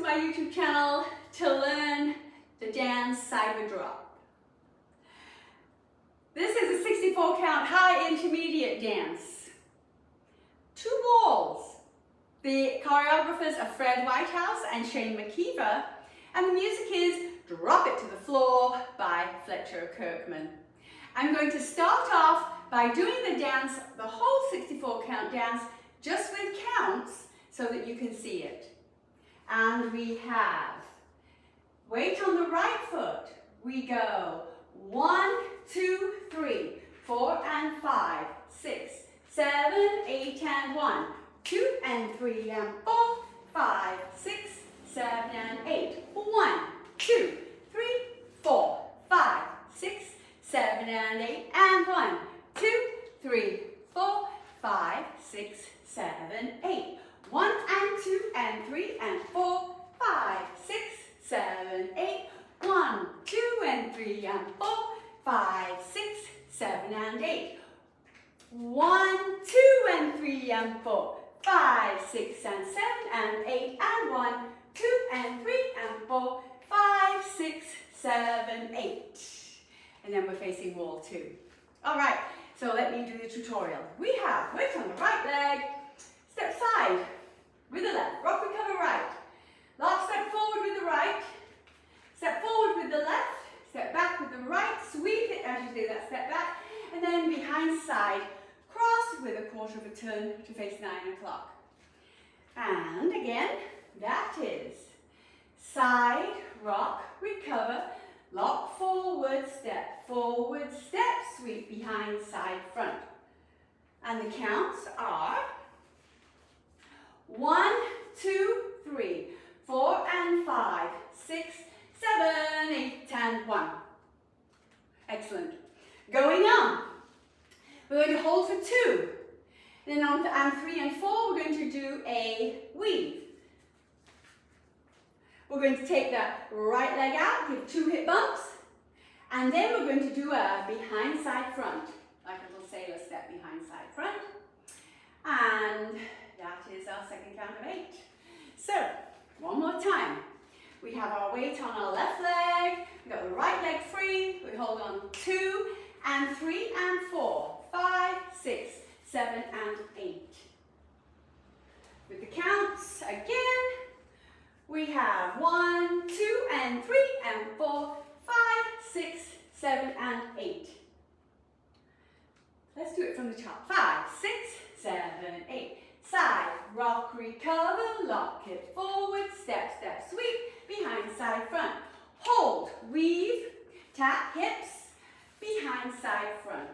to my YouTube channel to learn the dance sideward drop. This is a 64 count high intermediate dance. 2 walls. The choreographers are Whitehouse and McKeever, and the music is Drop It to the Floor by Fletcher, Kirkman. I'm going to start off by doing the dance, the whole 64 count dance, just with counts so that you can see it. And we have weight on the right foot. We go 1, 2, 3, 4 and 5, 6, 7, 8 and 1, 2 and 3 and 4, 5, 6, 7 and 8. 1, 2, 3, 4, 5, 6, 7 and 8 and 1, 2, 3, 4, 5, 6, 7, 8. 1 and 2 and 3 and 4, 5, 6, 7, 8. 1, 2 and 3 and 4, 5, 6, 7 and 8. 1, 2 and 3 and 4, 5, 6 and 7 and 8 and 1, 2 and 3 and 4, 5, 6, 7, 8. And then we're facing wall 2. All right, so let me do the tutorial. We have weight on the right leg, step side with the left, rock recover right, lock step forward with the right, step forward with the left, step back with the right, sweep it as you do that step back, and then behind side, cross with a quarter of a turn to face 9 o'clock. And again, that is side, rock, recover, lock forward, step, sweep behind, side, front. And the counts are 1, 2, 3, 4 and 5, 6, 7, 8 and 1. Excellent. Going on. We're going to hold for 2. Then on to 3 and 4, we're going to do a weave. We're going to take the right leg out, give 2 hip bumps, and then we're going to do a behind side front, like a little sailor step behind side front. And that is our second count of 8. So, one more time. We have our weight on our left leg, we've got the right leg free, we hold on 2 and 3 and 4, 5, 6, 7 and 8. With the counts again, we have 1, 2 and 3 and 4, 5, 6, 7 and 8. Let's do it from the top. 5, 6, 7, 8. Side, rock, recover, lock it forward, step, step, sweep, behind, side, front. Hold, weave, tap, hips, behind, side, front.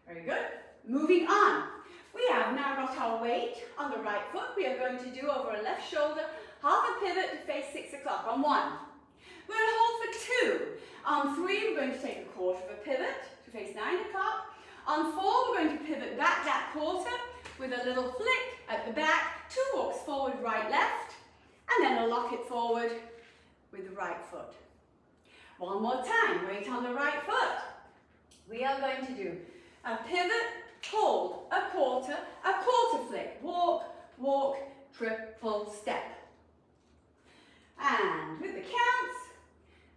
Very good. Moving on. We have now got our weight on the right foot. We are going to do over a left shoulder, half a pivot to face 6 o'clock on 1. We're going to hold for 2. On 3, we're going to take a quarter of a pivot to face 9 o'clock. On 4, we're going to pivot back that quarter with a little flick at the back, 2 walks forward, right, left, and then a lock it forward with the right foot. One more time, weight on the right foot. We are going to do a pivot, hold, a quarter flick, walk, walk, triple step. And with the counts,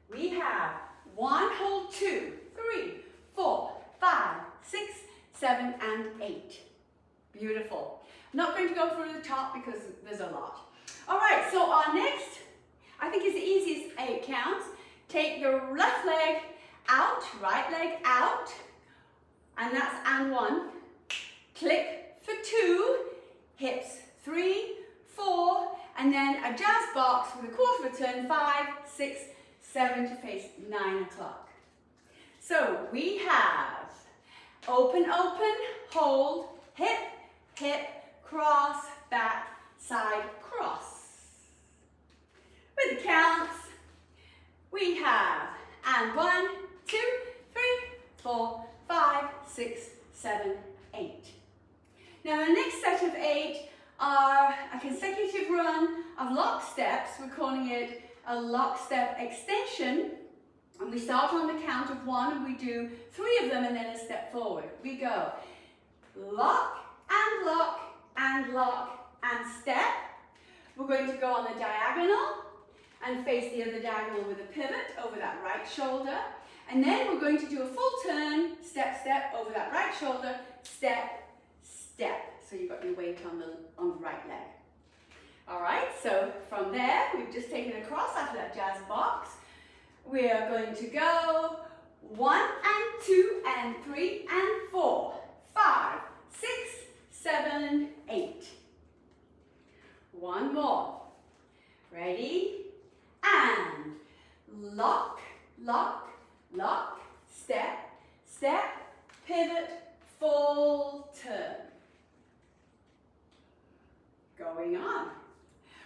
we have 1, hold 2, 3, 4, 5, 6, 7 and 8. Beautiful. I'm not going to go through the top because there's a lot. All right, so our next, I think is the easiest 8 counts. Take your left leg out, right leg out, and that's and 1. Click for 2, hips 3, 4, and then a jazz box with a quarter of a turn, 5, 6, 7 to face 9 o'clock. So we have open, open, hold, hip, hip, cross, back, side, cross. With the counts, we have and 1, 2, 3, 4, 5, 6, 7, 8. Now the next set of 8 are a consecutive run of lock steps. We're calling it a lock step extension. And we start on the count of 1 and we do 3 of them and then a step forward. We go lock and lock and lock and step, we're going to go on the diagonal and face the other diagonal with a pivot over that right shoulder. And then we're going to do a full turn, step, step, over that right shoulder, step, step. So you've got your weight on the right leg. All right, so from there, we've just taken a cross after that jazz box. We are going to go 1 and 2 and 3 and 4, 5, 6, 7, 8. One more. Ready? And lock, lock, lock, step, step, pivot, full turn. Going on.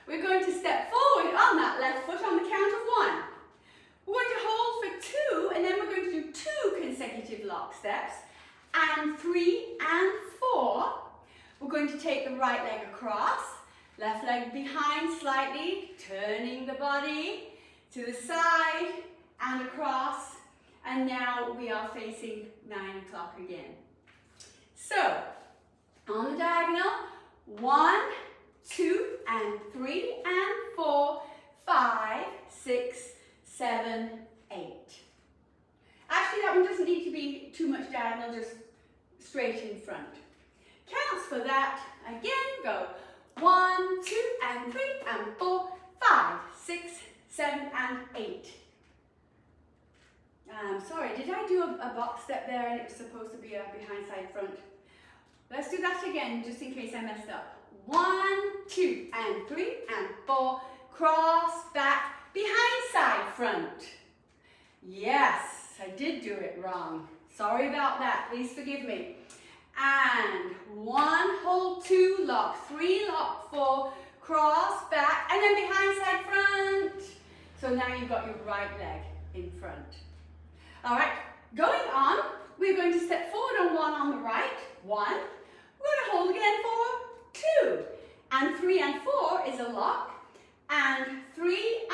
We're going to step forward on that left foot on the count of 1. We're going to hold for 2, and then we're going to do 2 consecutive lock steps, and 3 and 4. We're going to take the right leg across, left leg behind slightly, turning the body to the side and across, and now we are facing 9 o'clock again. So, on the diagonal, 1, 2 and 3 and 4, 5, 6, 7, 8. Actually, that one doesn't need to be too much diagonal, just straight in front. Counts for that. Again, go 1, 2 and 3 and 4, 5, 6, 7 and 8. Sorry, did I do a box step there and it was supposed to be a behind side front? Let's do that again, just in case I messed up. 1, 2 and 3 and 4, cross, back, behind side front. Yes, I did do it wrong. Sorry about that, please forgive me. And 1, hold 2, lock 3, lock 4, cross, back, and then behind side front. So now you've got your right leg in front. All right, going on, we're going to step forward on 1 on the right, 1. We're going to hold again for 2. And 3 and 4 is a lock, and 3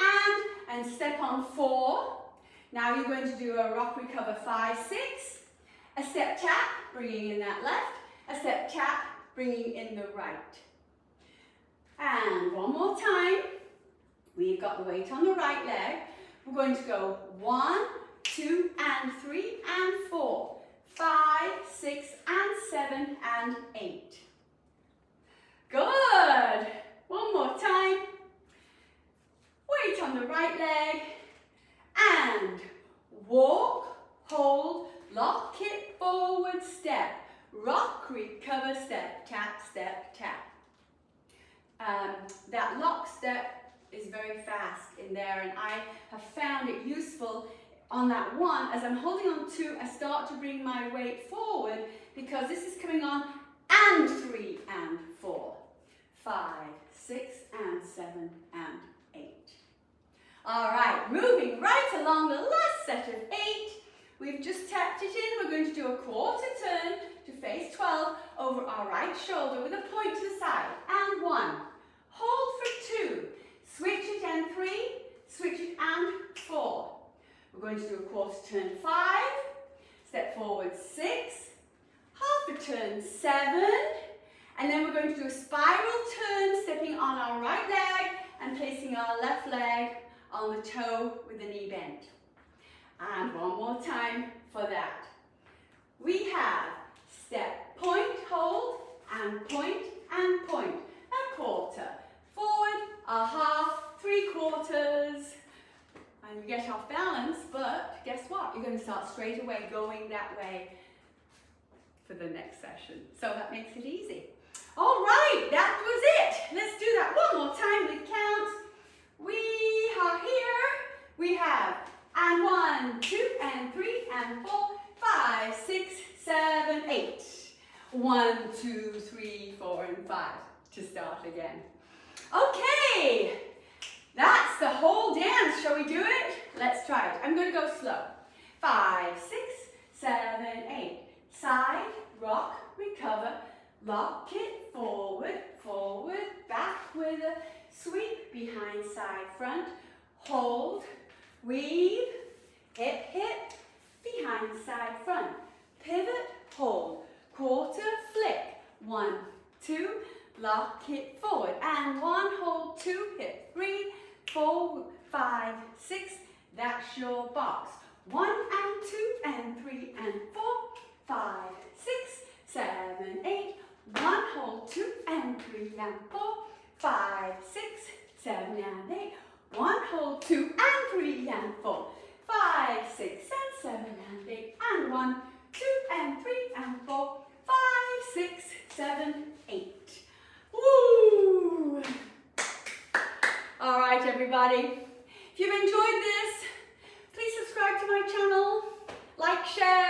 and step on 4. Now you're going to do a rock recover 5, 6, a step tap, bringing in that left, a step tap, bringing in the right. And one more time, we've got the weight on the right leg. We're going to go 1, 2 and 3 and 4, 5, 6 and 7 and 8. Good. One more time. Weight on the right leg. And walk, hold, lock it forward, step, rock, recover, step, tap, step, tap. That lock step is very fast in there, and I have found it useful on that 1. As I'm holding on 2, I start to bring my weight forward because this is coming on and 3 and 4, 5, 6 and 7 and 8. All right, moving right along the last set of 8. We've just tapped it in. We're going to do a quarter turn to face 12 over our right shoulder with a point to the side. And 1. Hold for 2. Switch it and 3. Switch it and 4. We're going to do a quarter turn 5. Step forward 6. Half a turn 7. And then we're going to do a spiral turn, stepping on our right leg and placing our left leg on the toe with the knee bent. And one more time for that. We have step, point, hold, and point, and point. A quarter. Forward, a half, 3 quarters. And you get off balance, but guess what? You're going to start straight away going that way for the next session. So that makes it easy. All right, that was it. Let's do that one more time with counts. We are here. We have and 1, 2, and 3, and 4, 5, 6, 7, 8. 1, 2, 3, 4, and 5 to start again. Okay, that's the whole dance. Shall we do it? Let's try it. I'm going to go slow. 5, 6, 7, 8. Side, rock, recover, lock it, forward, forward, back with a sweep, behind, side, front, hold, weave, hip, hip, behind, side, front, pivot, hold, quarter, flick, 1, 2, lock it forward, and 1, hold 2, hip 3, 4, 5, 6, that's your box. 1 and 2 and 3 and 4, 5, 6, 7, 8, 1, hold 2 and 3 and 4, 5, 6, 7 and 8, 1, hold 2 and 3 and 4, 5, 6 and 7 and 8, and 1, 2 and 3 and 4, 5, 6, 7, 8. Woo! All right, everybody. If you've enjoyed this, please subscribe to my channel, like, share,